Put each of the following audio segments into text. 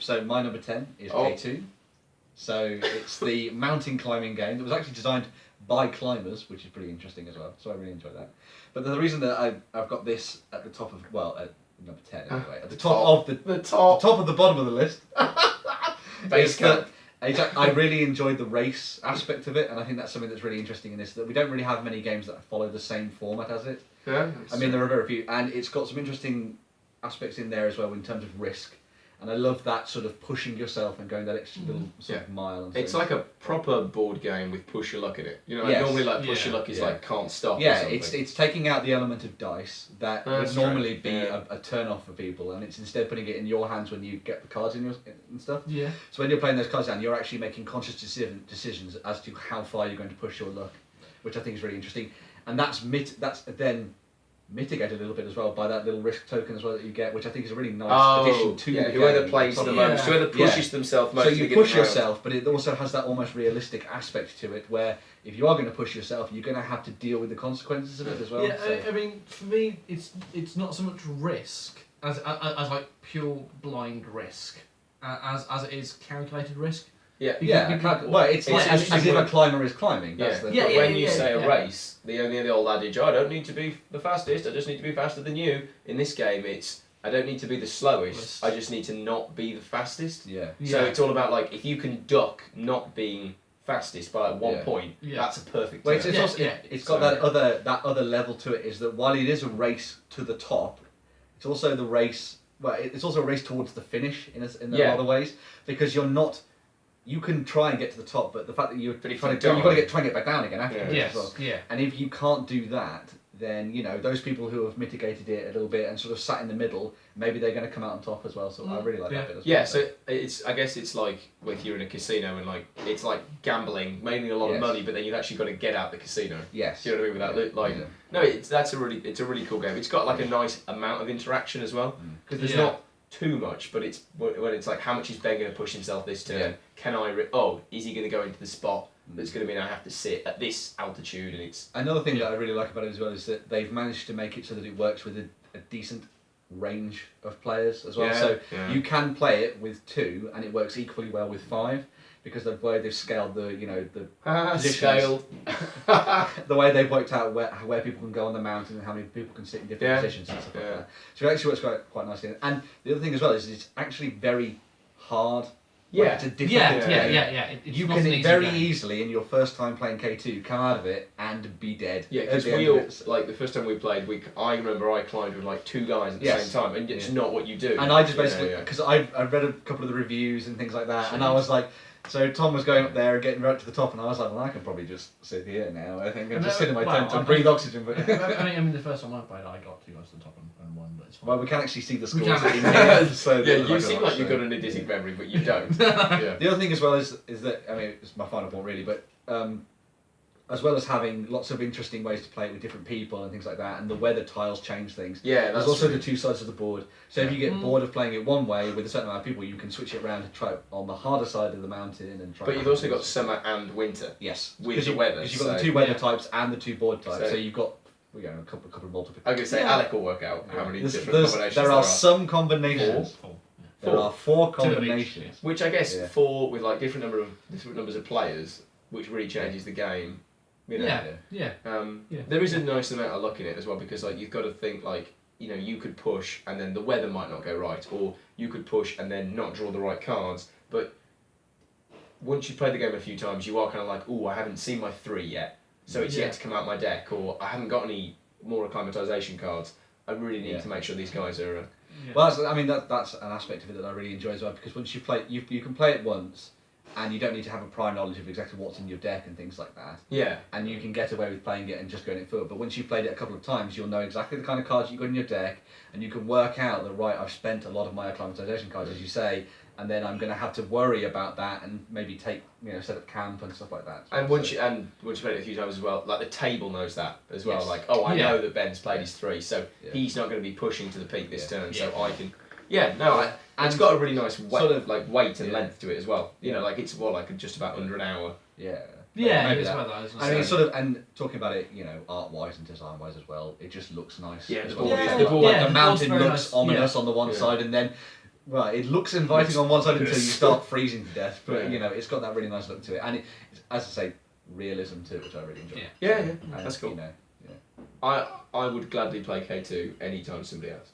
So my number 10 is Oh. K2. So it's the mountain climbing game that was actually designed by climbers, which is pretty interesting as well. So I really enjoyed that. But the reason that I've got this at the top of, well, at number 10 anyway, at the top of the top. the top of the bottom of the list. Base is that camp. I really enjoyed the race aspect of it, and I think that's something that's really interesting in this, that we don't really have many games that follow the same format as it. Yeah, I mean, there are very few, and it's got some interesting aspects in there as well in terms of risk. And I love that sort of pushing yourself and going that extra little sort of mile. And it's so. like a proper board game with push your luck in it. You know, like Yes. normally like push Yeah. your luck is Yeah. like can't stop. or Yeah, something. it's taking out the element of dice that would That's normally right, be yeah. a turn off for people, and it's instead putting it in your hands when you get the cards in your and stuff. Yeah. So when you're playing those cards down, you're actually making conscious decisions as to how far you're going to push your luck, which I think is really interesting, and that's then mitigated a little bit as well by that little risk token as well that you get, which I think is a really nice addition to the whoever game. plays the Yeah. most, whoever pushes Yeah. themselves most. So to you get push them round. yourself, but it also has that almost realistic aspect to it, where if you are going to push yourself, you're going to have to deal with the consequences of it as well. Yeah, so. I mean, for me, it's not so much risk as like pure blind risk, as it is calculated risk. Yeah. Well, it's like It's as if a like- climber is climbing. That's Yeah. the, Yeah, But when you yeah, say a yeah. race, the old adage, I don't need to be the fastest, I just need to be faster than you. In this game, it's I don't need to be the slowest, I just need to not be the fastest. Yeah. So Yeah. it's all about like if you can duck not being fastest by like 1 Yeah. point, Yeah. that's a perfect. Well, turn. it's Yeah, also, yeah. it's got that other level to it, is that while it is a race to the top, it's also the race. Well, it's also a race towards the finish in a Yeah. lot of ways, because you're not. You can try and get to the top, but the fact that you're But if trying you to go, you've die- got to try and get back down again afterwards Yeah. as well. Yes. Yeah. And if you can't do that, then those people who have mitigated it a little bit and sort of sat in the middle, maybe they're going to come out on top as well. So I really like that bit as well. Yeah, so I guess it's like if you're in a casino and like it's like gambling, making a lot of Yes. money, but then you've actually got to get out the casino. Yes. Do you know what I mean? With that, like, Yeah. no, it's a really cool game. It's got like a nice amount of interaction as well, because there's Yeah. not too much, but it's when it's like how much is Ben going to push himself this turn? Yeah. Can I? Is he going to go into the spot that's going to mean I have to sit at this altitude? And it's Another thing that I really like about it as well is that they've managed to make it so that it works with a decent range of players as well. Yeah, So yeah. you can play it with 2 and it works equally well with 5, because the way they've scaled the positions. scaled. the way they've worked out where people can go on the mountain and how many people can sit in different Yeah. positions and stuff like Yeah. that. So it actually works quite nicely. And the other thing as well is it's actually very hard. Yeah. Like, it's a difficult Yeah. game. It's You not can an easy very game. easily, in your first time playing K2, come out of it and be dead. Yeah, at because the end we of all it. like the first time we played. I remember I climbed with like 2 guys at the Yes. same time, and it's Yeah. not what you do. And I just Yeah, basically, yeah. because I read a couple of the reviews and things like that, and I was like, so Tom was going up there and getting right to the top, and I was like, well, I can probably just sit here now, I think, and just sit in my tent and breathe oxygen. But I mean, the first time I played, I got 2 guys to the top and won, but it's fine. well, we can actually see the We scores can. in here. So Yeah, there's you a seem lot, like you've so. got an idiotic memory, but you don't. Yeah. The other thing as well is that, I mean, it's my final point really, but as well as having lots of interesting ways to play it with different people and things like that, and the weather tiles change things. Yeah, There's that's also true. the 2 sides of the board. So if you get bored of playing it one way with a certain amount of people, you can switch it around and try it on the harder side of the mountain and try. But you've also got summer and winter. yes with the weather, because you've got the so- 2 weather Yeah. types and the 2 board types. So- So you've got a couple of multiple. I'm going to say Yeah. Alec will work out how many different combinations there are some combinations. 4. There Four. are 4 Two of each, combinations. yes. Which I guess Yeah. 4 with like different numbers of players, which really changes the game. You know. Yeah. Yeah. There is a nice amount of luck in it as well, because like you've got to think like you could push and then the weather might not go right, or you could push and then not draw the right cards. But once you've played the game a few times, you are kind of like, oh, I haven't seen my 3 yet, so it's Yeah. yet to come out my deck, or I haven't got any more acclimatization cards. I really need Yeah. to make sure these guys are. Well, that's an aspect of it that I really enjoy as well, because once you play, you can play it once, and you don't need to have a prior knowledge of exactly what's in your deck and things like that. Yeah. And you can get away with playing it and just going it forward. But once you've played it a couple of times, you'll know exactly the kind of cards you've got in your deck, and you can work out that, right, I've spent a lot of my acclimatization cards, as you say, and then I'm going to have to worry about that and maybe set up camp and stuff like that. And once you played it a few times as well, like the table knows that as well. Yes. Like, oh, I Yeah. know that Ben's played his 3, so Yeah. he's not going to be pushing to the peak this Yeah. turn, Yeah. so I can. Yeah, no, And it's got a really nice weight, sort of- like weight and yeah. length to it as well. You Yeah. know, like it's like just about under an hour. Yeah. Yeah, maybe it's that. about that. I was gonna I mean, say. sort of, and talking about it, art-wise and design-wise as well, it just looks nice. Yeah, as the well. board It's is- the the board, board- like yeah, the the board's mountain very looks nice. ominous Yeah. on the one Yeah. side, and then Well, it looks inviting on one side until you Yes. start freezing to death, but Yeah. you know, it's got that really nice look to it, and it's, as I say, realism to it, which I really enjoy. Yeah. Yeah, And, that's cool. You know, I would gladly play K2 anytime somebody asked.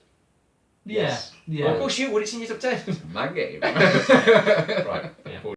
Yeah, Yes. yeah. Of course you would. It's in your top 10. my game. Right. Yeah.